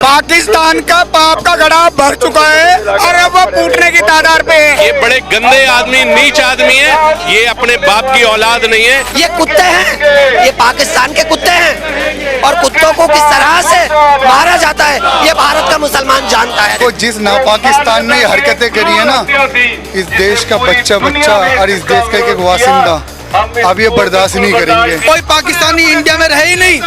पाकिस्तान का पाप का घड़ा भर चुका है और अब वो फूटने की तादाद पे है। ये बड़े गंदे आदमी, नीच आदमी है, ये अपने बाप की औलाद नहीं है। ये कुत्ते हैं, ये पाकिस्तान के कुत्ते हैं और कुत्तों को किस तरह से मारा जाता है ये भारत का मुसलमान जानता है। तो जिस नापाकिस्तान ने ये हरकतें करी है ना, इस देश का बच्चा और इस देश का एक वासिंदा अब ये बर्दाश्त नहीं करेंगे। कोई पाकिस्तानी इंडिया में रहे ही नहीं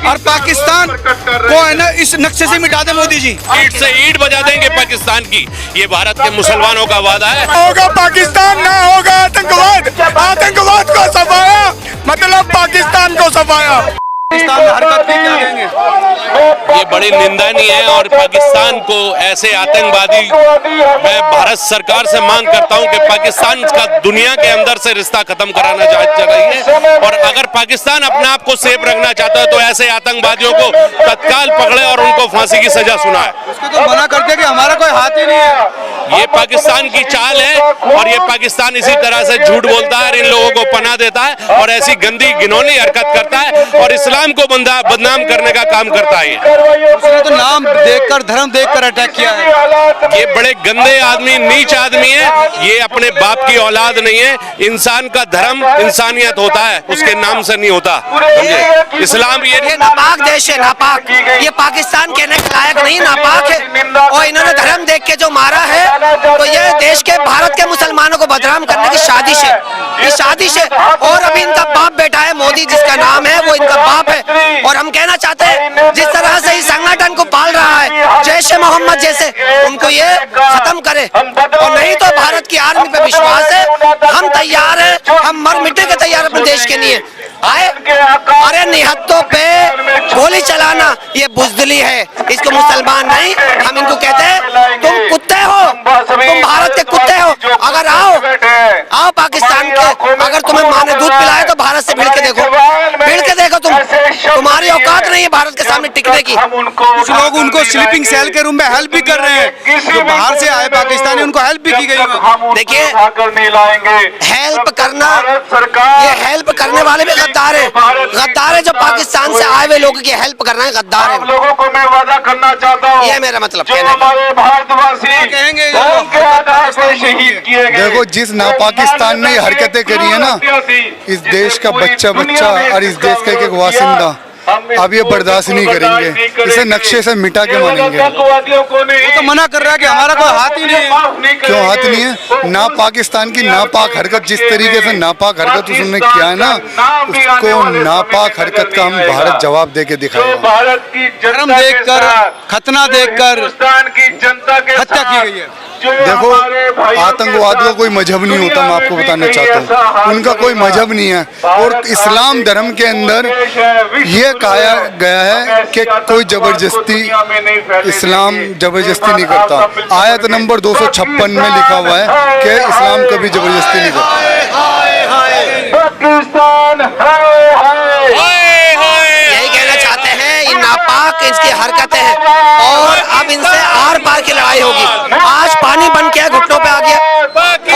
और पाकिस्तान को है ना इस नक्शे से मिटा दे मोदी जी। ईंट से ईंट बजा देंगे पाकिस्तान की, ये भारत के मुसलमानों का वादा है। होगा पाकिस्तान, ना होगा आतंकवाद। आतंकवाद को सफाया मतलब पाकिस्तान को सफाया। ये बड़ी निंदनीय है और पाकिस्तान को ऐसे आतंकवादी, मैं भारत सरकार से मांग करता हूं कि पाकिस्तान का दुनिया के अंदर से रिश्ता खत्म कराना चाह रही है और अगर पाकिस्तान अपने आप को सेफ रखना चाहता है तो ऐसे आतंकवादियों को तत्काल पकड़े और उनको फांसी की सजा सुनाए। उसको तो मना करते कि हमारा कोई हाथ ही नहीं है। ये पाकिस्तान की चाल है और ये पाकिस्तान इसी तरह से झूठ बोलता है, इन लोगों को पनाह देता है और ऐसी गंदी घिनौनी हरकत करता है और इस्लाम को बदनाम करने का काम करता है। उसने तो नाम देखकर, धर्म देखकर अटैक किया है। ये बड़े गंदे आदमी, नीच आदमी है, ये अपने बाप की औलाद नहीं है। इंसान का धर्म इंसानियत होता है, उसके नाम से नहीं होता। समझे? इस्लाम ये नापाक देश है, नापाक। ये पाकिस्तान कहने के लायक नहीं, नापाक है और इन्होंने धर्म देख के जो मारा है तो ये देश के, भारत के मुसलमानों को बदनाम करने की साजिश है, ये साजिश है। और अभी इनका बाप बेटा है मोदी, जिसका नाम है वो इनका बाप है और हम कहना चाहते हैं जिस तरह से इस संगठन को पाल रहा है जैश मोहम्मद जैसे, उनको ये खत्म करे और नहीं तो भारत की आर्मी पे विश्वास है, हम तैयार हैं, हम मर मिटने के तैयार अपने देश के लिए आए। अरे निहत्तों पे गोली चलाना ये बुजदिली है, इसको मुसलमान नहीं, हम इनको कहते हैं तुम कुत्ते हो, तुम भारत के कुत्ते हो। अगर आओ पाकिस्तान के, अगर तुम्हें माँ ने दूध पिलाया तो भारत से भिड़ के देखो, तुम्हारी औकात नहीं है भारत के सामने टिकने की। कुछ लोग उनको स्लीपिंग सेल के रूम में हेल्प भी कर रहे हैं, जो बाहर से आए पाकिस्तानी उनको हेल्प भी की गई। देखिए हेल्प करना, ये हेल्प करने वाले भी गद्दार है जो पाकिस्तान से आए हुए लोगों की हेल्प कर रहे हैं, गद्दार है। लोगों को मैं वादा करना चाहता हूँ, ये मेरा मतलब जो हमारे भारतवासी कहेंगे उनके आधार पर शहीद किए गए। देखो जिस नापाकिस्तान ने ये हरकतें करी है ना, इस देश का बच्चा और इस देश का एक वासिंदा अब ये बर्दाश्त नहीं करेंगे, इसे नक्शे से मिटा के मानेंगे। वो तो मना कर रहा है कि हमारा कोई हाथ ही नहीं है। क्यों हाथ नहीं है? ना पाकिस्तान की नापाक हरकत, जिस तरीके से नापाक हरकत उसने किया है ना, उसको नापाक हरकत का हम भारत जवाब दे के दिखाएगा। भारत की धर्म देखकर, खतना देखकर हिंदुस्तान की जनता के हत्या की गई है। देखो आतंकवाद का कोई मजहब नहीं होता, मैं आपको बताना चाहता हूँ, उनका कोई मजहब नहीं है और इस्लाम धर्म के अंदर ये कहा गया है कि कोई जबरदस्ती, इस्लाम जबरदस्ती नहीं करता। आयत नंबर 256 में लिखा हुआ है कि इस्लाम कभी जबरदस्ती नहीं करता। पाकिस्तान यही कहना चाहते हैं, ये नापाक इसकी हरकतें हैं और अब इनसे आर पार की लड़ाई होगी। आज पानी बन के घुटनों पे आ गया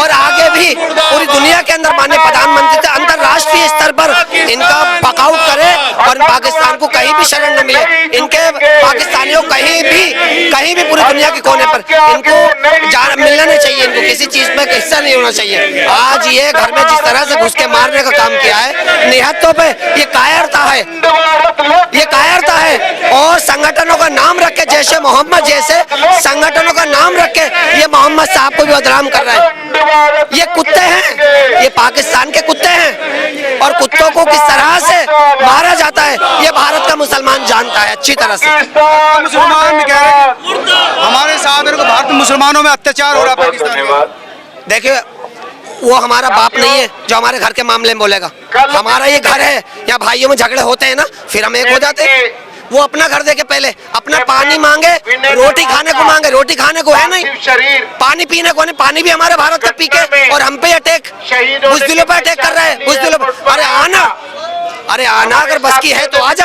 और आगे भी पूरी दुनिया के अंदर माननीय प्रधानमंत्री से अंतरराष्ट्रीय स्तर पर इनका बकआउट करे और पाकिस्तान को कहीं भी शरण न मिले, इनके पाकिस्तानियों कहीं भी पूरी दुनिया के कोने पर इनको मिलना नहीं चाहिए, इनको किसी चीज में हिस्सा नहीं होना चाहिए। आज ये घर में जिस तरह से घुस के मारने का काम किया है, निहत्तों पे ये कायरता है और संगठनों का नाम रख के, जैसे मोहम्मद जैसे संगठनों का नाम रख के ये मोहम्मद साहब को भी बदनाम कर रहे हैं। ये कुत्ते हैं, ये पाकिस्तान के कुत्ते हैं और कुत्तों को किस तरह से मारा जाता है ये भारत का मुसलमान जानता है अच्छी तरह से। मुसलमान भी कह रहे हैं हमारे साथ भारत मुसलमानों में अत्याचार हो रहा है पाकिस्तान। देखिए वो हमारा बाप नहीं है जो हमारे घर के मामले में बोलेगा, हमारा ये घर है, या भाइयों में झगड़े होते हैं ना फिर हम एक हो जाते हैं। वो अपना घर देके पहले अपना पानी मांगे, रोटी खाने को मांगे, रोटी खाने को है नहीं, पानी पीने को नहीं, पानी भी हमारे भारत का पी के और हम पे अटैक, बुज़दिलों पे अटैक कर रहे हैं, बुज़दिलों पे। अरे आना अगर बस की है तो आजा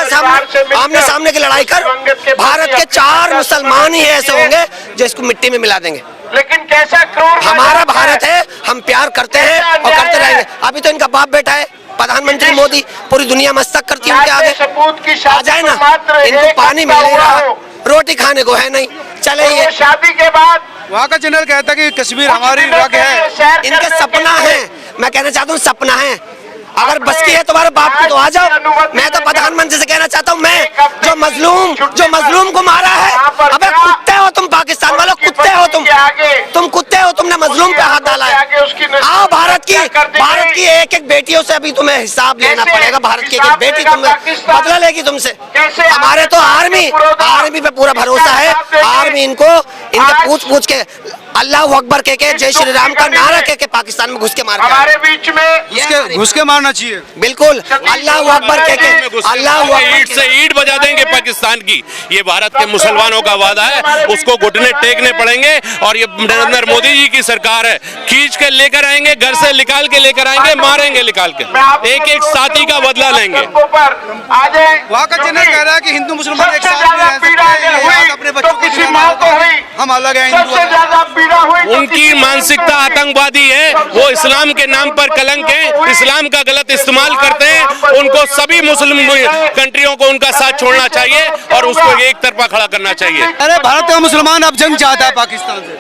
आमने सामने की लड़ाई कर। भारत के 4 मुसलमान ही ऐसे होंगे जो इसको मिट्टी में मिला देंगे। लेकिन कैसा क्रूर हमारा भारत है, हम प्यार करते हैं और करते रहेंगे। करेंगे? अभी तो इनका बाप बेटा है प्रधानमंत्री मोदी, पूरी दुनिया मस्तक करती है उनके आगे। आ जाए ना, इनको पानी मिल नहीं रहा, रोटी खाने को है नहीं, चले ये शादी के बाद वहाँ का जनरल कहता है कि कश्मीर हमारी रग है। इनके सपना है, मैं कहना चाहता हूँ सपना है, अगर बस की है तुम्हारे बाप की तो आ जाओ। मैं तो प्रधानमंत्री से कहना चाहता हूँ, मैं जो मजलूम को मारा है, अबे कुत्ते हो तुम, पाकिस्तान वालों कुत्ते हो तुम कुत्ते हो, तुमने मजलूम पे हाथ डाला है। आओ भारत की एक एक बेटियों से अभी तुम्हें हिसाब लेना पड़ेगा। भारत की एक एक बेटी तुम्हें बदला लेगी तुमसे। हमारे तो आर्मी पे पूरा भरोसा है। आर्मी इनके पूछ के अल्लाह अकबर के जय श्री राम का नारा के पाकिस्तान में घुस के मार हमारे बीच में घुस के मारना चाहिए। बिल्कुल, अल्लाह अकबर के अल्लाह ईंट से ईंट बजा देंगे पाकिस्तान की। ये भारत के मुसलमानों का वादा है, उसको घुटने टेकने पड़ेंगे। और ये नरेंद्र मोदी जी की सरकार है, खींच के लेकर आएंगे, घर से निकाल के लेकर आएंगे, मारेंगे निकाल के, एक एक साथी का बदला लेंगे। वहाँ का जनरल कह रहा है कि हिंदू मुसलमान एक साथ में रह सकते हैं, अपने बच्चों को हम अलग हैं। उनकी मानसिकता आतंकवादी है, वो इस्लाम के नाम पर कलंक है, इस्लाम का गलत इस्तेमाल करते हैं। उनको सभी मुस्लिम कंट्रियों को उनका साथ छोड़ना चाहिए और उसको एक तरफा खड़ा करना चाहिए। अरे भारत का मुसलमान अब जंग चाहता है पाकिस्तान से,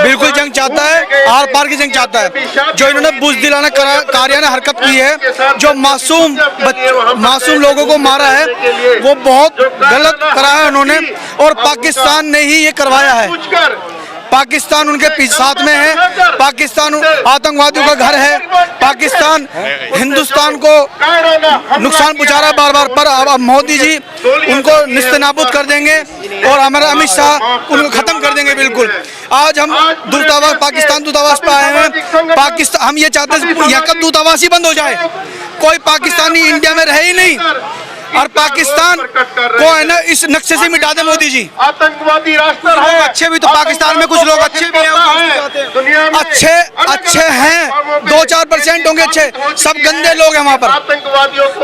बिल्कुल जंग चाहता है, आर पार की जंग चाहता है। जो इन्होंने बुज़दिलाना कारियाना हरकत की है, जो मासूम लोगों को मारा है, वो बहुत गलत करा है उन्होंने, और पाकिस्तान ने ही ये करवाया है। पाकिस्तान उनके साथ में है, पाकिस्तान आतंकवादियों का घर है, पाकिस्तान हिंदुस्तान को नुकसान पहुंचा रहा है बार बार। पर अब मोदी जी उनको निस्तनाबूद कर देंगे और हमारा अमित शाह उनको खत्म कर देंगे बिल्कुल। आज हम दूतावास, पाकिस्तान दूतावास पे आए हैं। पाकिस्तान, हम ये चाहते हैं यहाँ का दूतावास ही बंद हो जाए, कोई पाकिस्तानी इंडिया में रहे ही नहीं, और पाकिस्तान को है ना इस नक्शे से मिटा दे मोदी जी। आतंकवादी राष्ट्र लोग अच्छे भी तो पाकिस्तान में कुछ लोग अच्छे भी हैं, अच्छे हैं, 2-4% होंगे अच्छे, सब गंदे लोग हैं वहाँ पर।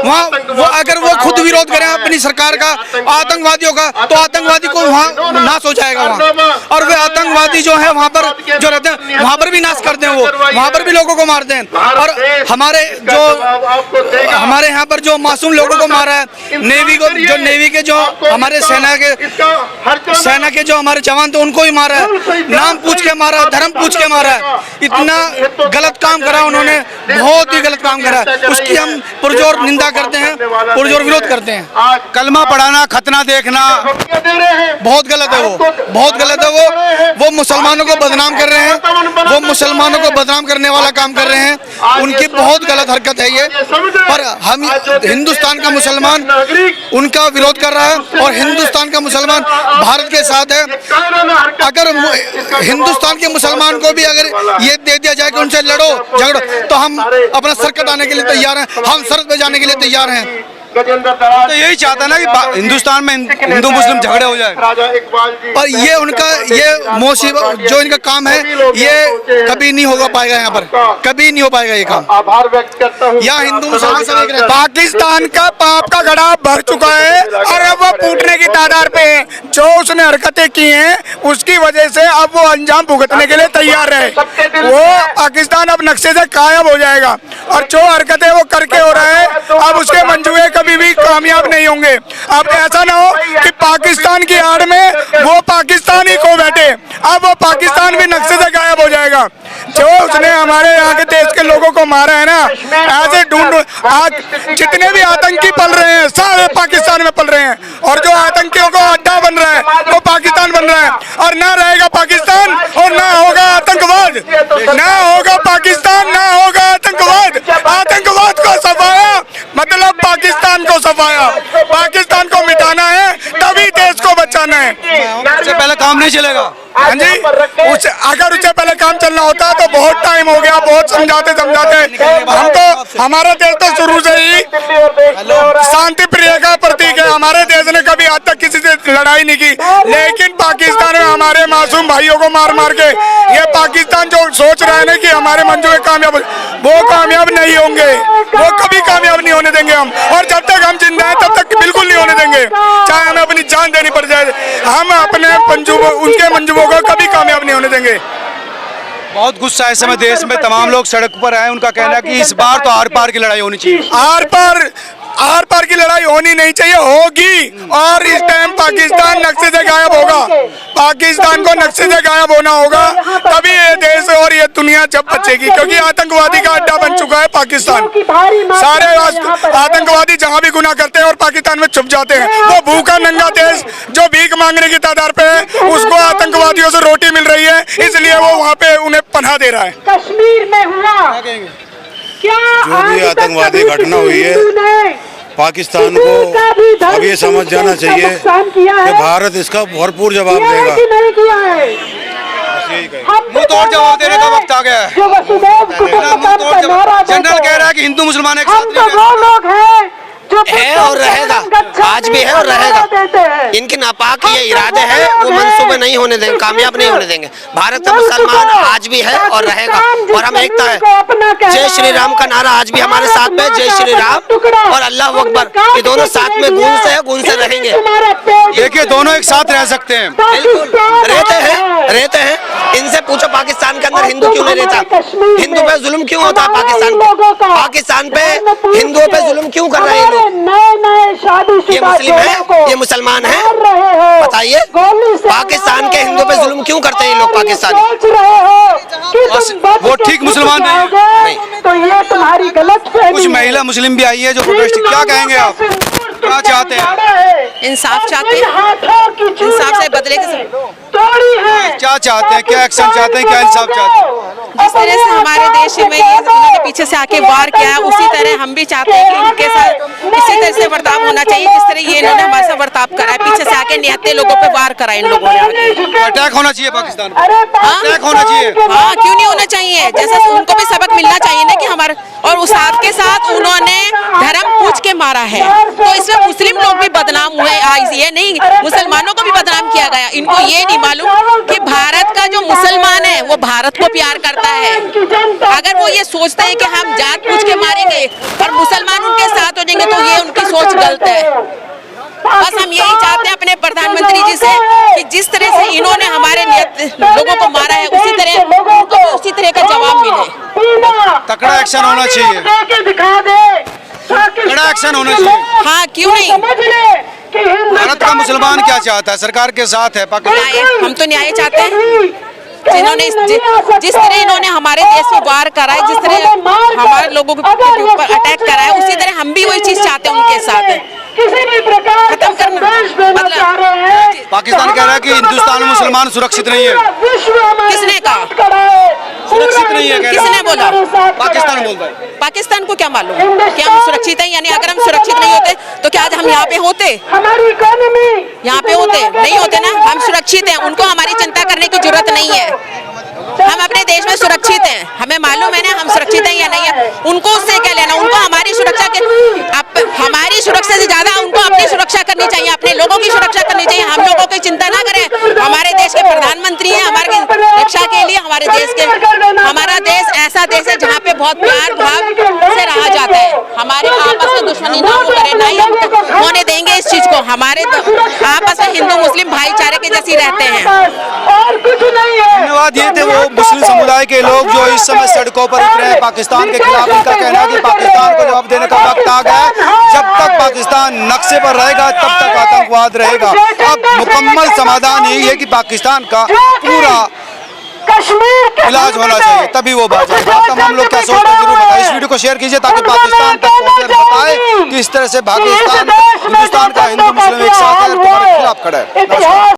वहाँ अगर वो खुद विरोध करें अपनी सरकार का, आतंकवादियों का, तो आतंकवादी को वहाँ नाश हो जाएगा वहाँ। और वे आतंकवादी जो है वहाँ पर जो रहते हैं, वहाँ पर भी नाश करते हैं, वो वहाँ पर भी लोगों को मारते हैं। और हमारे यहाँ पर जो मासूम लोगों को मारा है, नेवी के जो हमारे सेना के जो हमारे जवान थे, उनको ही मारा है, नाम पूछ के मारा है, धर्म पूछ के मारा है। इतना गलत काम करा उन्होंने, बहुत ही गलत काम करा, उसकी हम पुरजोर निंदा करते हैं, पुरजोर विरोध करते हैं। कलमा पढ़ाना, खतना देखना बहुत गलत है, वो बहुत गलत है। वो मुसलमानों को बदनाम कर रहे हैं, वो मुसलमानों को बदनाम करने वाला काम कर रहे हैं, उनकी बहुत गलत हरकत है ये। पर हम हिंदुस्तान का मुसलमान उनका विरोध कर रहा है, और हिंदुस्तान का मुसलमान भारत के साथ है। अगर हिंदुस्तान के मुसलमान को भी अगर ये दे दिया जाए कि उनसे लड़ो झगड़ो, तो हम अपना सर कटाने के लिए तैयार हैं, हम सरहद पे जाने के लिए तैयार हैं। तो यही चाहता है ना कि हिंदुस्तान में हिंदू मुस्लिम झगड़े हो जाए, पर ये उनका ये मुसीबत जो इनका काम है, ये कभी नहीं होगा पाएगा, यहाँ पर कभी नहीं हो पाएगा ये काम। आभार व्यक्त करता हूँ। यहाँ हिंदू मुसलमान सब एक रहते हैं। पाकिस्तान का पाप का घड़ा भर चुका है और अब वो फूटने की तादाद पे है। जो उसने हरकतें की हैं, उसकी वजह से अब वो अंजाम भुगतने के लिए तैयार है। वो पाकिस्तान अब नक्शे से गायब हो जाएगा, और जो हरकतें वो करके हो रहा है, अब उसके मंजूए कभी भी कामयाब नहीं होंगे। अब ऐसा ना हो कि पाकिस्तान की आड़ में वो पाकिस्तान ही खो बैठे, अब वो पाकिस्तान भी नक्शे से गायब हो जाएगा। जो उसने हमारे यहाँ के देश के लोगों को मारा है ना, ऐसे ढूंढ, आज जितने भी आतंकी पल रहे हैं सारे पाकिस्तान में पल रहे हैं, और जो आतंकियों को अड्डा बन रहा है वो पाकिस्तान बन रहा है। और ना रहेगा पाकिस्तान और ना होगा आतंकवाद, ना होगा पाकिस्तान, ना होगा आतंकवाद। आतंकवाद को सफाया मतलब पाकिस्तान को सफाया, पाकिस्तान को मिटाना है, तभी देश को बचाना है। उससे पहले काम नहीं चलेगा। हाँ जी, अगर उससे पहले काम चलना होता तो बहुत टाइम हो गया, बहुत समझाते हम तो, हमारा देश तो शुरू से ही शांति प्रिय का प्रतीक है। हमारे देश ने कभी आज तक किसी से लड़ाई नहीं की, लेकिन पाकिस्तान में हमारे मासूम भाइयों को मार मार के ये पाकिस्तान जो सोच रहे हैं ना कि हमारे मंजूर कामयाब, वो कामयाब नहीं होंगे, वो कभी कामयाब नहीं होने देंगे हम। और जब तक हम जिंदा हैं तब तक बिल्कुल नहीं होने देंगे, चाहे हमें अपनी जान देनी पड़ जाए, हम अपने उनके मंजूरों को कभी कामयाब नहीं होने देंगे। बहुत गुस्सा है इस समय देश में, तमाम लोग सड़क पर आए, उनका कहना है कि इस बार तो आर पार की लड़ाई होनी चाहिए। आर पार की लड़ाई होनी नहीं चाहिए, होगी। और इस टाइम पाकिस्तान नक्शे से गायब होगा, पाकिस्तान को नक्शे से गायब होना होगा, तभी ये देश और ये दुनिया जब बचेगी, क्योंकि आतंकवादी का अड्डा बन चुका है पाकिस्तान। सारे आतंकवादी जहां भी गुनाह करते हैं और पाकिस्तान में छुप जाते हैं। वो भूखा नंगा देश जो भीख मांगने की तादाद पे है, उसको आतंकवादियों से रोटी मिल रही है, इसलिए वो वहाँ पे उन्हें पनाह दे रहा है। कश्मीर में हुआ क्या जो भी आतंकवादी घटना हुई है, पाकिस्तान को अब ये समझ जाना चाहिए कि भारत इसका भरपूर जवाब देगा। मुंह तोड़ जवाब देने का वक्त आ गया है। जनरल कह रहा है कि हिंदू मुसलमान एक साथ है और रहेगा, आज भी है और रहेगा। इनके नापाक ये इरादे हैं, वो मंसूबे नहीं होने देंगे, कामयाब नहीं होने देंगे। भारत का मुसलमान आज भी है और रहेगा, और हम एकता है। जय श्री राम का नारा आज भी हमारे साथ में, जय श्री राम और अल्लाह अकबर, ये दोनों साथ में गूंज से है, गूंज से रहेंगे। देखिए दोनों एक साथ रह सकते हैं, बिल्कुल रहते हैं। इनसे पूछो पाकिस्तान के अंदर हिंदू क्यों नहीं रहता, हिंदू पे जुल्म क्यों होता है पाकिस्तान पे हिंदुओं पे जुल्म क्यों कर रहे हैं लोग? ये मुस्लिम है, ये मुसलमान है, बताइए पाकिस्तान के हिंदुओं पे जुल्म क्यों करते हैं ये लोग पाकिस्तानी? वो ठीक मुसलमान नहीं। तो ये तुम्हारी गलत कुछ महिला मुस्लिम भी आई है जो प्रोटेस्ट, क्या कहेंगे आप, क्या चाहते हैं? इंसाफ चाहते हैं, इंसाफ से बदले क्या चाहते हैं, क्या एक्शन चाहते हैं, क्या इंसाफ चाहते हैं? जिस तरह से हमारे देश में ये इन्होंने पीछे से आके वार किया है, उसी तरह हम भी चाहते हैं कि इनके साथ इसी तरह से बर्ताव होना चाहिए जिस तरह ये इन्होंने हमारे साथ बर्ताव करा है। पीछे से आके निहत्थे लोगों पे वार करा इन लोगों ने। अटैक होना चाहिए पाकिस्तान पर, अटैक होना चाहिए। हाँ, क्यों नहीं होना चाहिए? जैसे उनको भी सबक मिलना चाहिए ना कि हमारे, और उस साथ के साथ उन्होंने धर्म पूछ के मारा है, तो इसमें मुस्लिम लोग भी बदनाम हुए। ये नहीं, मुसलमानों को भी बदनाम किया गया। इनको ये नहीं मालूम कि भारत का जो मुसलमान है वो भारत को प्यार करता है। अगर वो ये सोचते हैं कि हम जात पूछ के मारेंगे और मुसलमान उनके साथ हो जाएंगे, तो ये उनकी सोच गलत है। बस हम यही चाहते हैं अपने प्रधानमंत्री जी से कि जिस तरह से इन्होंने हमारे लोगों को मारा है, उसी तरह उनको भी उसी तरह का जवाब मिले। तगड़ा एक्शन होना चाहिए, तगड़ा एक्शन होना चाहिए। हाँ, क्यों नहीं? भारत का मुसलमान क्या चाहता है? सरकार के साथ है पाकिस्तान। हम तो न्याय चाहते हैं। जिन्होंने जिस तरह इन्होंने हमारे देश में वार करा है, जिस तरह हमारे लोगों के ऊपर अटैक करा है, उसी तरह हम भी वही चीज चाहते हैं उनके साथ खत्म करना। मतलब पाकिस्तान कह रहा है कि हिंदुस्तान में मुसलमान सुरक्षित नहीं है। किसने कहा सुरक्षित नहीं है? किसने बोला? पाकिस्तान बोलता है। पाकिस्तान को क्या मालूम कि हम सुरक्षित हैं? यानी अगर हम सुरक्षित नहीं होते तो क्या आज हम यहाँ पे होते? यहाँ पे होते नहीं होते ना। हम सुरक्षित हैं, उनको हमारी चिंता करने की जरूरत नहीं है। हम अपने देश में सुरक्षित हैं, हमें मालूम है ना हम सुरक्षित हैं या नहीं है। उनको उससे क्या लेना? उनको हमारी सुरक्षा के, हमारी सुरक्षा से ज्यादा उनको अपनी सुरक्षा करनी चाहिए, अपने लोगों की सुरक्षा करनी चाहिए। हम लोगों की चिंता ना करें। हमारे देश के प्रधानमंत्री हैं, हमारे रक्षा के लिए हमारा देश ऐसा देश है जहाँ पे बहुत प्यार भाव से रहा जाता है। हमारे आपस में दुश्मनी ना हो करे, ना ही हम होने देंगे इस चीज को। हमारे आपस में हिंदू मुस्लिम भाईचारे के जैसे रहते हैं। धन्यवाद। ये थे वो मुस्लिम समुदाय के लोग जो इस समय सड़कों पर उतरे हैं पाकिस्तान के खिलाफ। इनका कहना है कि पाकिस्तान को जवाब देने का वक्त आ गया है। जब तक पाकिस्तान नक्शे पर रहेगा तब तक आतंकवाद रहेगा। अब मुकम्मल समाधान यही है कि पाकिस्तान का पूरा इलाज होना चाहिए, तभी वो बात है। हम लोग क्या सोचते हैं जरूर बताएं। इस वीडियो को शेयर कीजिए ताकि पाकिस्तान तक पहुंचे और बताए कि इस तरह से पाकिस्तान हिंदुस्तान का हिंदू मुस्लिम एक साथ है और तुम्हारे खिलाफ खड़ा है।